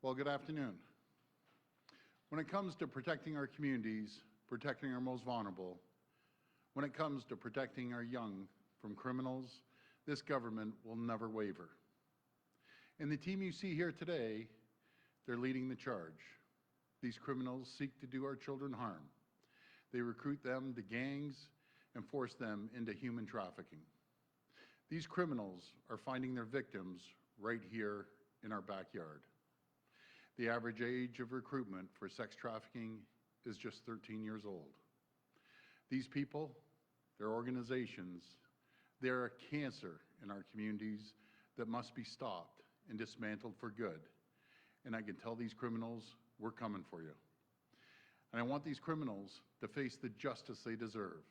Well, good afternoon. When it comes to protecting our communities, protecting our most vulnerable, when it comes to protecting our young from criminals, this government will never waver. And the team you see here today, they're leading the charge. These criminals seek to do our children harm. They recruit them to gangs and force them into human trafficking. These criminals are finding their victims right here in our backyard. The average age of recruitment for sex trafficking is just 13 years old. These people, their organizations, they're a cancer in our communities that must be stopped and dismantled for good. And I can tell these criminals, we're coming for you. And I want these criminals to face the justice they deserve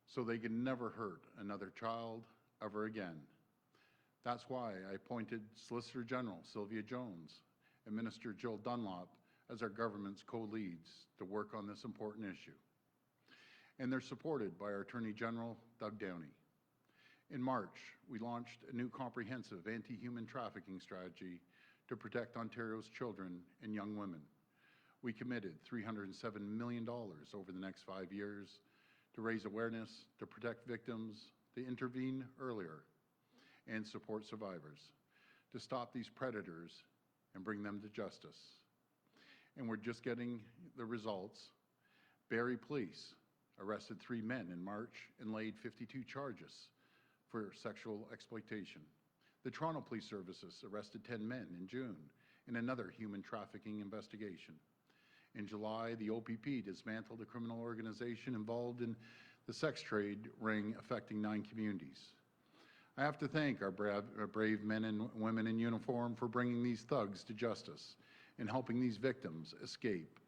so they can never hurt another child ever again. That's why I appointed Solicitor General Sylvia and Minister Jill Dunlop as our government's co-leads to work on this important issue. And they're supported by our Attorney General, Downey. In March, we launched a new comprehensive anti-human trafficking strategy to protect Ontario's children and young women. We committed $307 million over the next 5 years to raise awareness, to protect victims, to intervene earlier, and support survivors, to stop these predators and bring them to justice. And we're just getting the results. Barrie Police arrested 3 men in March and laid 52 charges for sexual exploitation. The Toronto Police Services arrested 10 men in June in another human trafficking investigation. In July, the OPP dismantled a criminal organization involved in the sex trade ring affecting 9 communities. I have to thank our brave men and women in uniform for bringing these thugs to justice and helping these victims escape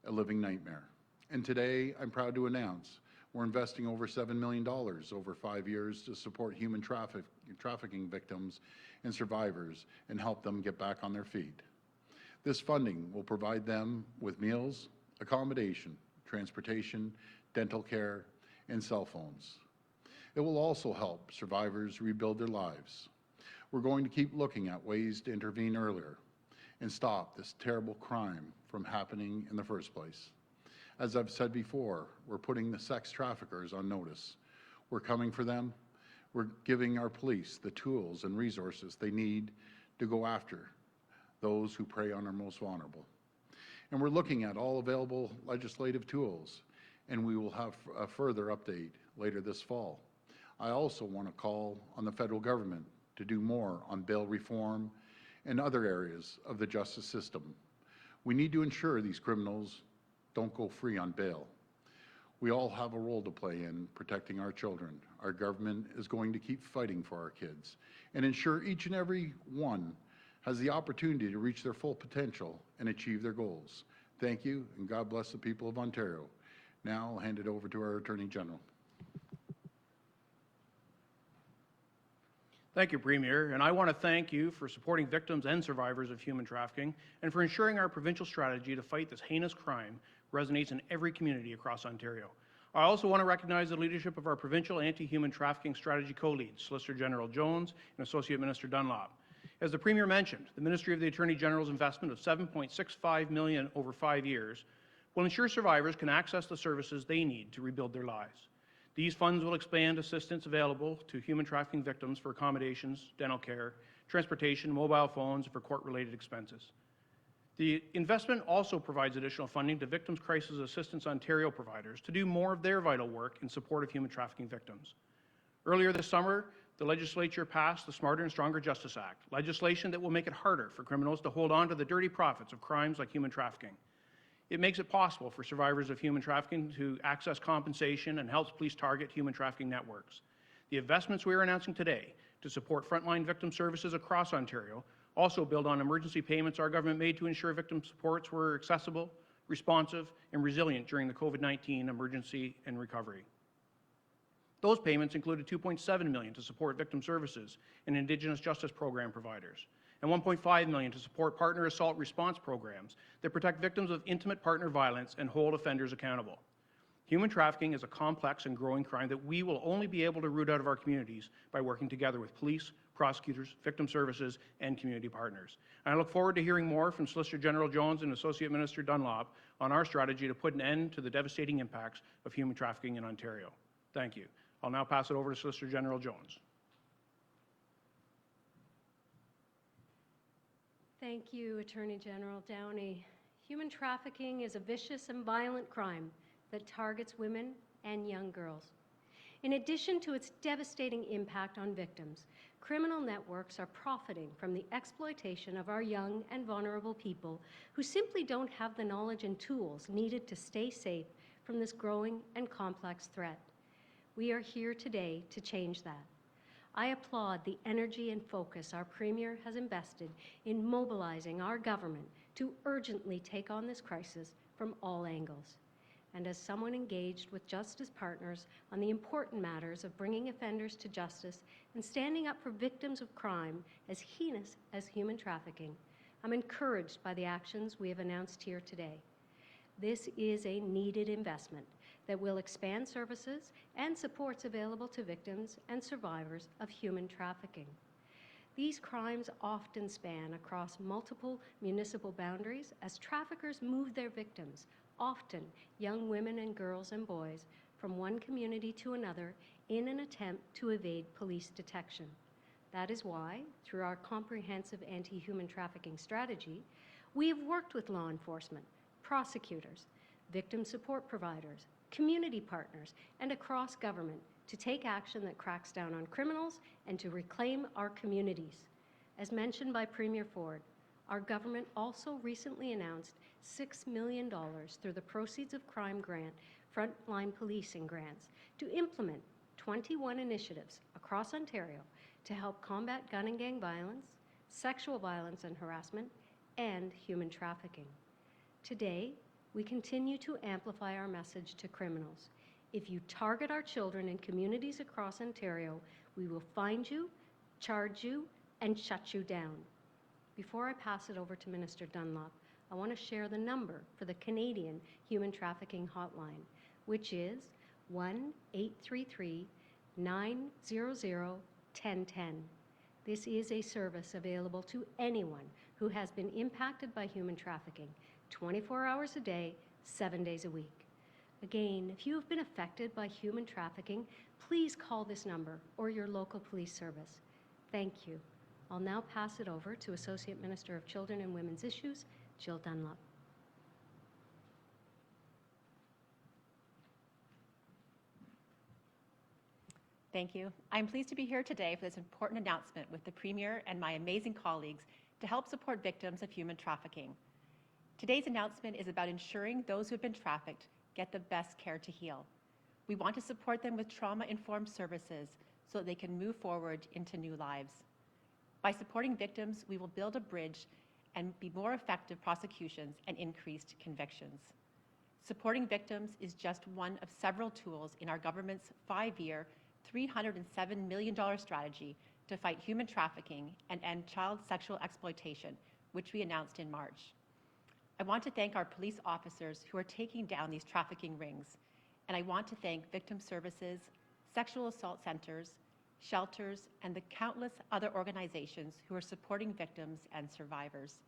a living nightmare. And today, I'm proud to announce we're investing over $7 million over 5 years to support human trafficking victims and survivors and help them get back on their feet. This funding will provide them with meals, accommodation, transportation, dental care, and cell phones. It will also help survivors rebuild their lives. We're going to keep looking at ways to intervene earlier and stop this terrible crime from happening in the first place. As I've said before, we're putting the sex traffickers on notice. We're coming for them. We're giving our police the tools and resources they need to go after those who prey on our most vulnerable. And we're looking at all available legislative tools, and we will have a further update later this fall. I also want to call on the federal government to do more on bail reform and other areas of the justice system. We need to ensure these criminals don't go free on bail. We all have a role to play in protecting our children. Our government is going to keep fighting for our kids and ensure each and every one has the opportunity to reach their full potential and achieve their goals. Thank you, and God bless the people of Ontario. Now I'll hand it over to our Attorney General. Thank you, Premier, and I want to thank you for supporting victims and survivors of human trafficking and for ensuring our provincial strategy to fight this heinous crime resonates in every community across Ontario. I also want to recognize the leadership of our provincial anti-human trafficking strategy co-leads, Solicitor General Jones and Associate Minister Dunlop. As the Premier mentioned, the Ministry of the Attorney General's investment of $7.65 million over 5 years will ensure survivors can access the services they need to rebuild their lives. These funds will expand assistance available to human trafficking victims for accommodations, dental care, transportation, mobile phones, and for court-related expenses. The investment also provides additional funding to Victims Crisis Assistance Ontario providers to do more of their vital work in support of human trafficking victims. Earlier this summer, the Legislature passed the Smarter and Stronger Justice Act, legislation that will make it harder for criminals to hold on to the dirty profits of crimes like human trafficking. It makes it possible for survivors of human trafficking to access compensation and helps police target human trafficking networks. The investments we are announcing today to support frontline victim services across Ontario also build on emergency payments our government made to ensure victim supports were accessible, responsive, and resilient during the COVID-19 emergency and recovery. Those payments included $2.7 million to support victim services and Indigenous justice program providers, and $1.5 million to support partner assault response programs that protect victims of intimate partner violence and hold offenders accountable. Human trafficking is a complex and growing crime that we will only be able to root out of our communities by working together with police, prosecutors, victim services, and community partners. And I look forward to hearing more from Solicitor General Jones and Associate Minister Dunlop on our strategy to put an end to the devastating impacts of human trafficking in Ontario. Thank you. I'll now pass it over to Solicitor General Jones. Thank you, Attorney General Downey. Human trafficking is a vicious and violent crime that targets women and young girls. In addition to its devastating impact on victims, criminal networks are profiting from the exploitation of our young and vulnerable people who simply don't have the knowledge and tools needed to stay safe from this growing and complex threat. We are here today to change that. I applaud the energy and focus our Premier has invested in mobilizing our government to urgently take on this crisis from all angles. And as someone engaged with justice partners on the important matters of bringing offenders to justice and standing up for victims of crime as heinous as human trafficking, I'm encouraged by the actions we have announced here today. This is a needed investment that will expand services and supports available to victims and survivors of human trafficking. These crimes often span across multiple municipal boundaries as traffickers move their victims, often young women and girls and boys, from one community to another in an attempt to evade police detection. That is why, through our comprehensive anti-human trafficking strategy, we have worked with law enforcement, prosecutors, victim support providers, community partners, and across government to take action that cracks down on criminals and to reclaim our communities. As mentioned by Premier Ford, our government also recently announced $6 million through the Proceeds of Crime Grant Frontline Policing Grants to implement 21 initiatives across Ontario to help combat gun and gang violence, sexual violence and harassment, and human trafficking. Today, we continue to amplify our message to criminals. If you target our children in communities across Ontario, we will find you, charge you, and shut you down. Before I pass it over to Minister Dunlop, I want to share the number for the Canadian Human Trafficking Hotline, which is 1-833-900-1010. This is a service available to anyone who has been impacted by human trafficking, 24 hours a day, 7 days a week. Again, if you have been affected by human trafficking, please call this number or your local police service. Thank you. I'll now pass it over to Associate Minister of Children and Women's Issues, Jill Dunlop. Thank you. I'm pleased to be here today for this important announcement with the Premier and my amazing colleagues to help support victims of human trafficking. Today's announcement is about ensuring those who have been trafficked get the best care to heal. We want to support them with trauma-informed services so that they can move forward into new lives. By supporting victims, we will build a bridge and be more effective prosecutions and increased convictions. Supporting victims is just one of several tools in our government's 5-year, $307 million strategy to fight human trafficking and end child sexual exploitation, which we announced in March. I want to thank our police officers who are taking down these trafficking rings, and I want to thank victim services, sexual assault centers, shelters, and the countless other organizations who are supporting victims and survivors.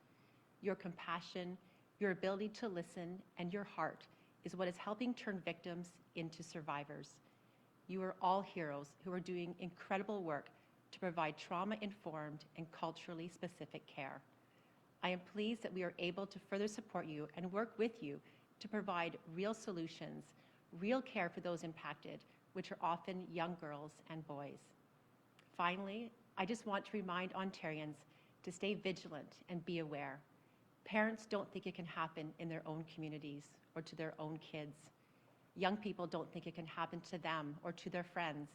Your compassion, your ability to listen, and your heart is what is helping turn victims into survivors. You are all heroes who are doing incredible work to provide trauma-informed and culturally specific care. I am pleased that we are able to further support you and work with you to provide real solutions, real care for those impacted, which are often young girls and boys. Finally, I just want to remind Ontarians to stay vigilant and be aware. Parents don't think it can happen in their own communities or to their own kids. Young people don't think it can happen to them or to their friends.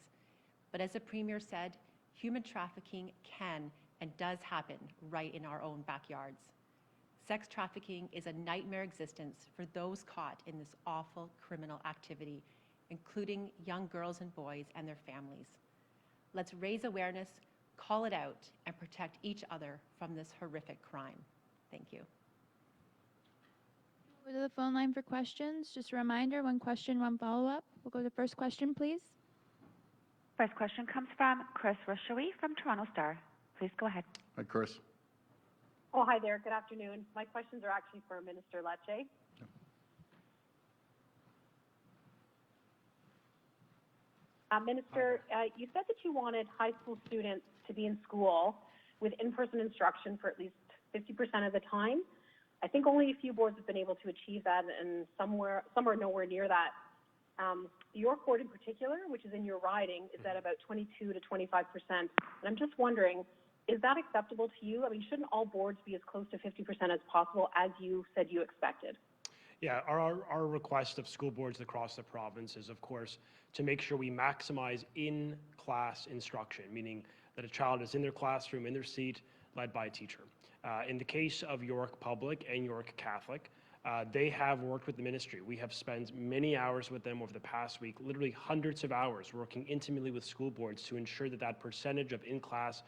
But as the Premier said, human trafficking can and does happen right in our own backyards. Sex trafficking is a nightmare existence for those caught in this awful criminal activity, including young girls and boys and their families. Let's raise awareness, call it out, and protect each other from this horrific crime. Thank you. We'll go to the phone line for questions. Just a reminder, one question, one follow-up. We'll go to the first question, please. First question comes from Chris Rushowy from Toronto Star. Please go ahead. Hi, Chris. Oh, hi there. Good afternoon. My questions are actually for Minister Lecce. Minister, you said that you wanted high school students to be in school with in-person instruction for at least 50% of the time. I think only a few boards have been able to achieve that, and some are nowhere near that. York Board in particular, which is in your riding, is at about 22 to 25%. And I'm just wondering, is that acceptable to you? I mean, shouldn't all boards be as close to 50% as possible, as you said you expected? Yeah, our request of school boards across the province is, of course, to make sure we maximize in-class instruction, meaning that a child is in their classroom, in their seat, led by a teacher. In the case of York Public and York Catholic, they have worked with the ministry. We have spent many hours with them over the past week, literally hundreds of hours, working intimately with school boards to ensure that that percentage of in-class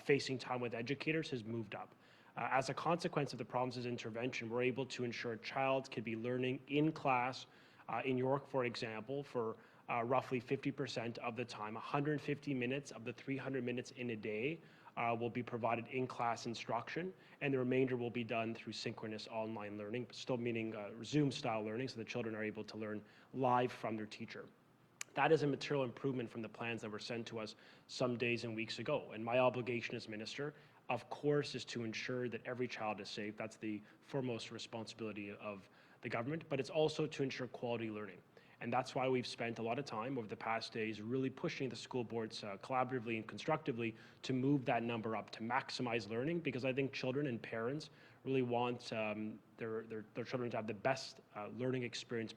facing time with educators has moved up. As a consequence of the province's intervention, we're able to ensure a child can be learning in class in York, for example, for roughly 50% of the time. 150 minutes of the 300 minutes in a day will be provided in-class instruction, and the remainder will be done through synchronous online learning, still meaning Zoom-style learning, so the children are able to learn live from their teacher. That is a material improvement from the plans that were sent to us some days and weeks ago. And my obligation as minister, of course, is to ensure that every child is safe. That's the foremost responsibility of the government, but it's also to ensure quality learning. And that's why we've spent a lot of time over the past days really pushing the school boards collaboratively and constructively to move that number up, to maximize learning, because I think children and parents really want their children to have the best learning experience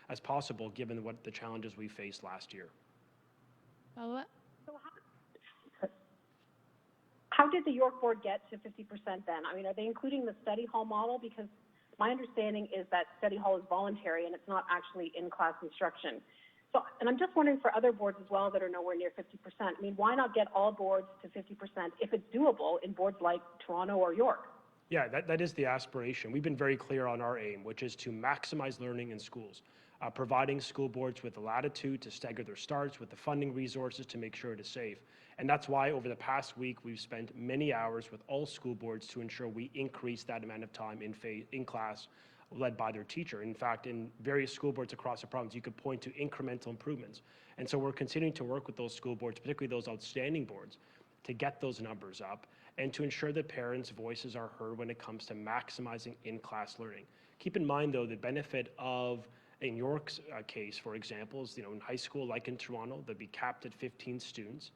as possible, given what the challenges we faced last year. Follow up? So how did the York Board get to 50% then? I mean, are they including the study hall model? Because my understanding is that study hall is voluntary and it's not actually in-class instruction. So, and I'm just wondering for other boards as well that are nowhere near 50%. I mean, why not get all boards to 50% if it's doable in boards like Toronto or York? Yeah, that is the aspiration. We've been very clear on our aim, which is to maximize learning in schools, providing school boards with the latitude to stagger their starts, with the funding resources to make sure it is safe. And that's why over the past week, we've spent many hours with all school boards to ensure we increase that amount of time in class led by their teacher. In fact, in various school boards across the province, you could point to incremental improvements. And so we're continuing to work with those school boards, particularly those outstanding boards, to get those numbers up and to ensure that parents' voices are heard when it comes to maximizing in-class learning. Keep in mind, though, the benefit of, in York's case, for example, is, in high school, like in Toronto, they'd be capped at 15 students.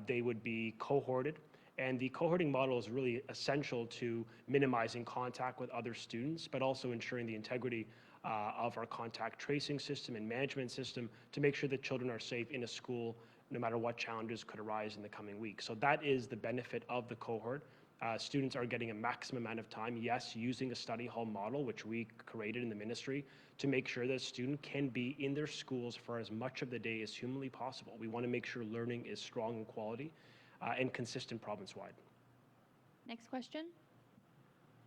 They would be cohorted, and the cohorting model is really essential to minimizing contact with other students, but also ensuring the integrity of our contact tracing system and management system to make sure that children are safe in a school no matter what challenges could arise in the coming weeks. So that is the benefit of the cohort. Students are getting a maximum amount of time, yes, using a study hall model, which we created in the ministry, to make sure that a student can be in their schools for as much of the day as humanly possible. We want to make sure learning is strong in quality and consistent province-wide. Next question.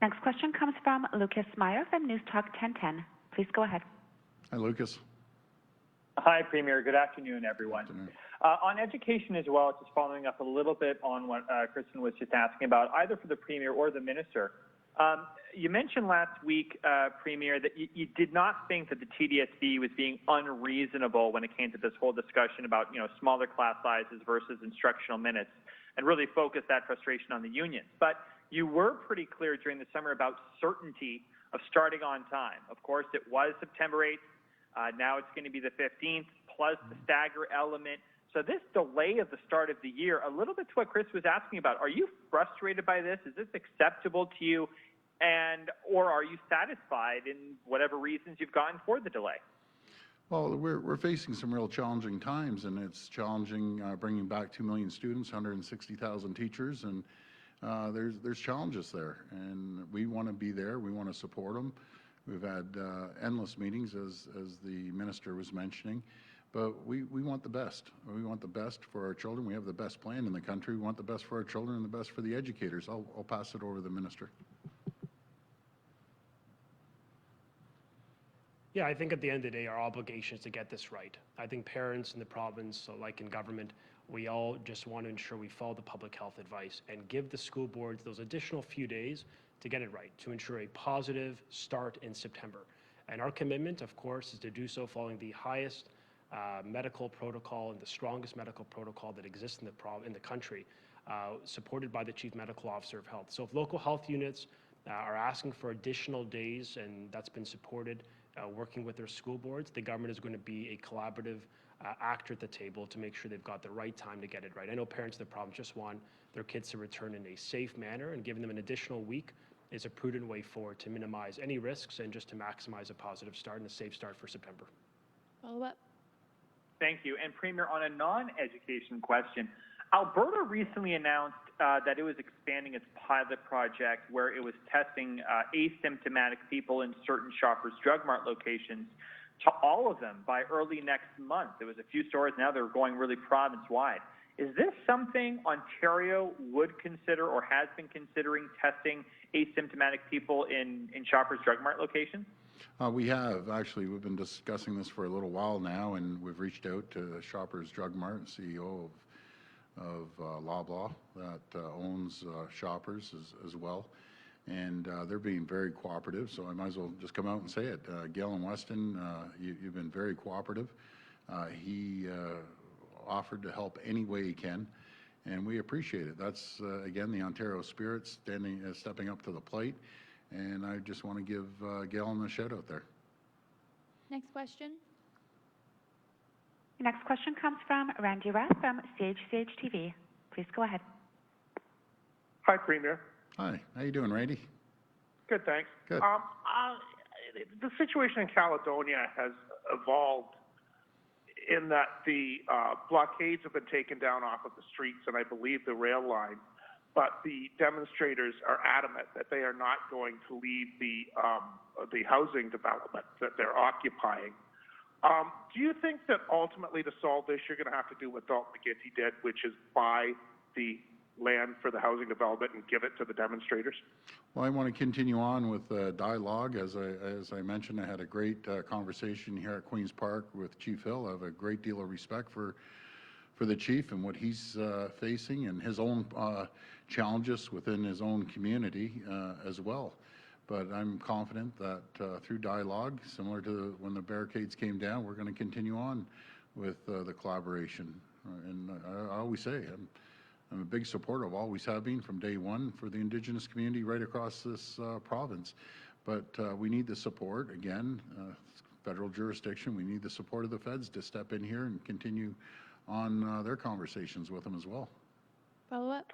Next question comes from Lucas Meyer from News Talk 1010. Please go ahead. Hi, Lucas. Hi, Premier. Good afternoon, everyone. Good afternoon. On education as well, just following up a little bit on what Kristen was just asking about, either for the Premier or the Minister. You mentioned last week, Premier, that you did not think that the TDSB was being unreasonable when it came to this whole discussion about, smaller class sizes versus instructional minutes, and really focus that frustration on the unions. But you were pretty clear during the summer about certainty of starting on time. Of course, it was September 8th. Now it's going to be the 15th, plus the stagger element. So this delay of the start of the year, a little bit to what Chris was asking about, are you frustrated by this? Is this acceptable to you? Or are you satisfied in whatever reasons you've gotten for the delay? Well, we're facing some real challenging times, and it's challenging bringing back 2 million students, 160,000 teachers, and there's challenges there, and we want to be there. We want to support them. We've had endless meetings, as the minister was mentioning, but we want the best. We want the best for our children. We have the best plan in the country. We want the best for our children and the best for the educators. I'll pass it over to the minister. Yeah, I think at the end of the day, our obligation is to get this right. I think parents in the province, like in government, we all just want to ensure we follow the public health advice and give the school boards those additional few days to get it right, to ensure a positive start in September. And our commitment, of course, is to do so following the highest medical protocol and the strongest medical protocol that exists in the country, supported by the Chief Medical Officer of Health. So if local health units are asking for additional days, and that's been supported working with their school boards, the government is going to be a collaborative actor at the table to make sure they've got the right time to get it right. I know parents of the province just want their kids to return in a safe manner, and giving them an additional week is a prudent way forward to minimize any risks and just to maximize a positive start and a safe start for September. Follow up. Thank you. And Premier, on a non-education question, Alberta recently announced that it was expanding its pilot project where it was testing asymptomatic people in certain Shoppers Drug Mart locations to all of them by early next month. There was a few stores, now they're going really province-wide. Is this something Ontario would consider or has been considering, testing asymptomatic people in Shoppers Drug Mart locations? We have. Actually, we've been discussing this for a little while now, and we've reached out to Shoppers Drug Mart, CEO of Loblaw that owns Shoppers as well. And they're being very cooperative, so I might as well just come out and say it. Gail and Weston, you've been very cooperative. He offered to help any way he can, and we appreciate it. That's, again, the Ontario spirit stepping up to the plate, and I just want to give Gail a shout out there. Next question. Your next question comes from Randy Rath from Sage TV. Please go ahead. Hi, Premier. Hi, how you doing, Randy? Good, thanks. Good. The situation in Caledonia has evolved in that the blockades have been taken down off of the streets and I believe the rail line, but the demonstrators are adamant that they are not going to leave the housing development that they're occupying. Do you think that ultimately to solve this, you're going to have to do what Dalton McGuinty did, which is buy the land for the housing development and give it to the demonstrators? Well, I want to continue on with dialogue. As I mentioned, I had a great conversation here at Queen's Park with Chief Hill. I have a great deal of respect for the chief and what he's facing and his own challenges within his own community as well. But I'm confident that through dialogue, similar to when the barricades came down, we're going to continue on with the collaboration. And I always say, I'm a big supporter of, always have been from day one, for the Indigenous community right across this province. But we need the support, again, federal jurisdiction, we need the support of the feds to step in here and continue on their conversations with them as well. Follow up.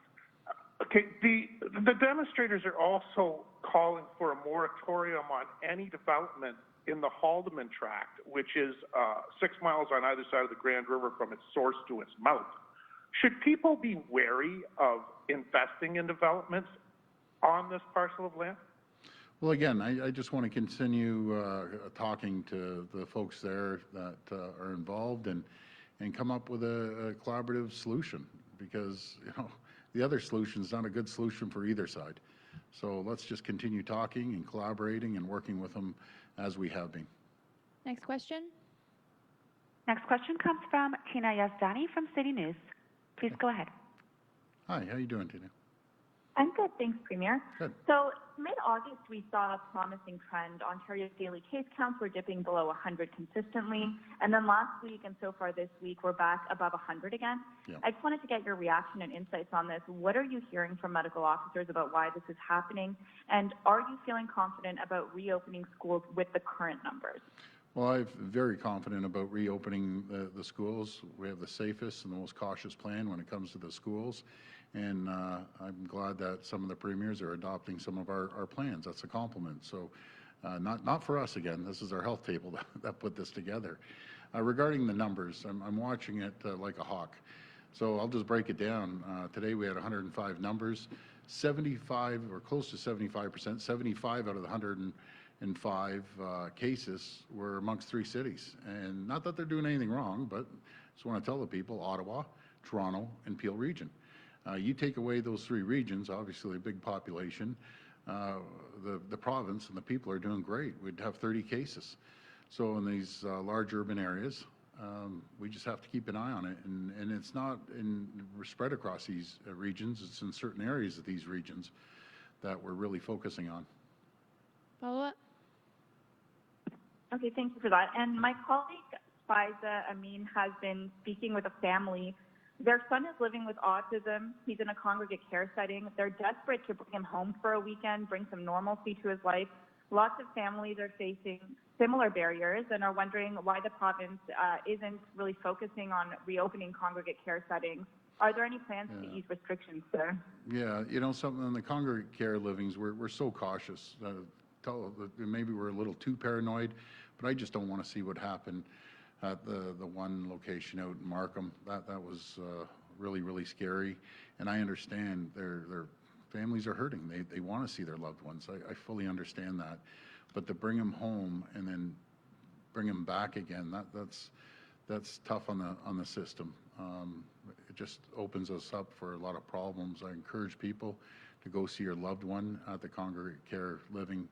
Okay, the demonstrators are also calling for a moratorium on any development in the Haldeman Tract, which is 6 miles on either side of the Grand River from its source to its mouth. Should people be wary of investing in developments on this parcel of land? Well, again, I just want to continue talking to the folks there that are involved and come up with a collaborative solution, because the other solution is not a good solution for either side. So let's just continue talking and collaborating and working with them as we have been. Next question. Next question comes from Tina Yazdani from City News. Please go ahead. Hi, how you doing, Tina? I'm good, thanks, Premier. Good. So mid-August, we saw a promising trend. Ontario's daily case counts were dipping below 100 consistently, and then last week and so far this week, we're back above 100 again. Yeah. I just wanted to get your reaction and insights on this. What are you hearing from medical officers about why this is happening, and are you feeling confident about reopening schools with the current numbers? Well, I'm very confident about reopening the schools. We have the safest and the most cautious plan when it comes to the schools. And I'm glad that some of the premiers are adopting some of our plans. That's a compliment. So not for us again. This is our health table that put this together. Regarding the numbers, I'm watching it like a hawk. So I'll just break it down. Today we had 105 numbers, 75 or close to 75%, 75 out of the 105 cases were amongst 3 cities. And not that they're doing anything wrong, but just want to tell the people, Ottawa, Toronto, and Peel Region. You take away those 3 regions, obviously a big population, the province and the people are doing great. We'd have 30 cases. So in these large urban areas, We just have to keep an eye on it, and it's not spread across these regions. It's in certain areas of these regions that we're really focusing on. Follow-up? Okay, thank you for that. And my colleague, Faiza Amin, has been speaking with a family. Their son is living with autism. He's in a congregate care setting. They're desperate to bring him home for a weekend, bring some normalcy to his life. Lots of families are facing similar barriers and are wondering why the province isn't really focusing on reopening congregate care settings. Are there any plans to ease restrictions there? Yeah, you know, something in the congregate care livings, we're so cautious. Maybe we're a little too paranoid, but I just don't want to see what happened at the one location out in Markham. That was really, really scary. And I understand their families are hurting. They want to see their loved ones. I fully understand that. But to bring them home and then bring them back again, that's tough on the system. It just opens us up for a lot of problems. I encourage people to go see your loved one at the congregate care living.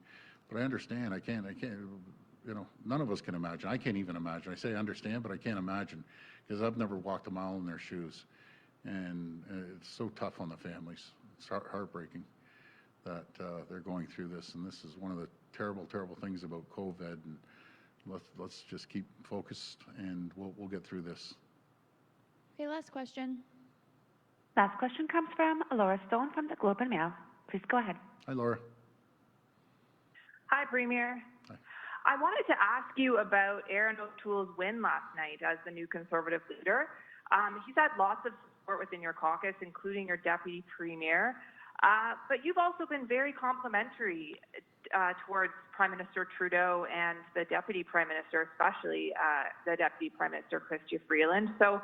But I understand, I can't, you know, none of us can imagine. I can't even imagine. I say I understand, but I can't imagine because I've never walked a mile in their shoes. And it's so tough on the families. It's heartbreaking that they're going through this. And this is one of the terrible, terrible things about COVID. And let's just keep focused and we'll get through this. Okay, last question. Last question comes from Laura Stone from the Globe and Mail. Please go ahead. Hi, Laura. Hi, Premier. Hi. I wanted to ask you about Aaron O'Toole's win last night as the new Conservative leader. He's had lots of support within your caucus, including your Deputy Premier. But you've also been very complimentary towards Prime Minister Trudeau and the Deputy Prime Minister, especially the Deputy Prime Minister, Chrystia Freeland. So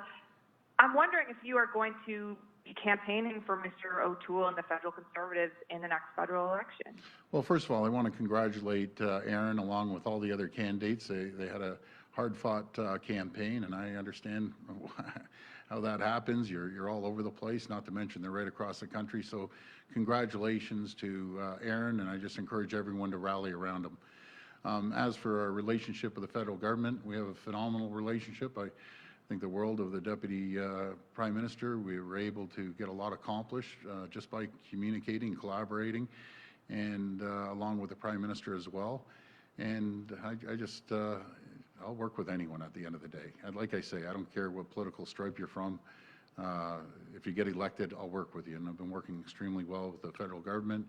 I'm wondering if you are going to be campaigning for Mr. O'Toole and the federal Conservatives in the next federal election. Well, first of all, I want to congratulate Aaron along with all the other candidates. They had a hard-fought campaign, and I understand how that happens. You're all over the place, not to mention they're right across the country. So congratulations to Aaron, and I just encourage everyone to rally around him. As for our relationship with the federal government, we have a phenomenal relationship. I think the world of the Deputy Prime Minister, we were able to get a lot accomplished just by communicating, collaborating, and along with the Prime Minister as well. And I'll work with anyone at the end of the day. And like I say, I don't care what political stripe you're from. If you get elected, I'll work with you. And I've been working extremely well with the federal government,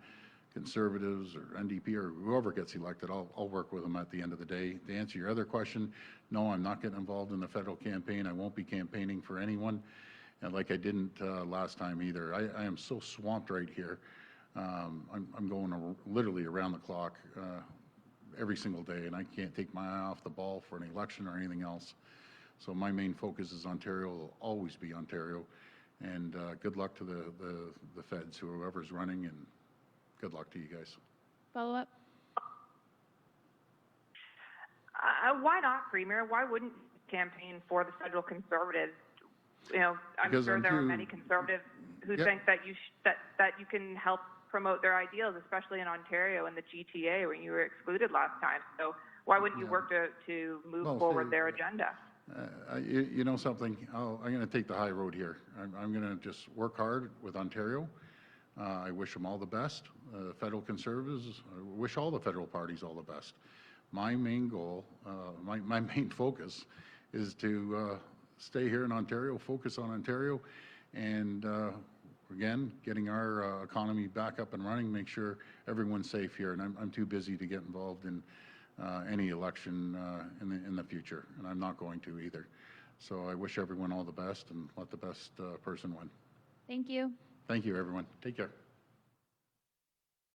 Conservatives or NDP or whoever gets elected. I'll work with them at the end of the day. To answer your other question, no, I'm not getting involved in the federal campaign. I won't be campaigning for anyone, and like I didn't last time either. I am so swamped right here. I'm going literally around the clock every single day, and I can't take my eye off the ball for an election or anything else. So my main focus is Ontario. Will always be Ontario. And good luck to the feds, whoever's running, and good luck to you guys. Follow-up? Why not, Premier? Why wouldn't you campaign for the federal Conservatives? You know, I'm sure there are many Conservatives who think that you can help promote their ideals, especially in Ontario and the GTA, when you were excluded last time. So why wouldn't you work to move forward their agenda? You know something? I'm going to take the high road here. I'm going to just work hard with Ontario. I wish them all the best. Federal Conservatives, I wish all the federal parties all the best. My main goal, my main focus is to stay here in Ontario, focus on Ontario, and again, getting our economy back up and running, make sure everyone's safe here. And I'm too busy to get involved in any election in the future, and I'm not going to either. So I wish everyone all the best and let the best person win. Thank you. Thank you, everyone. Take care.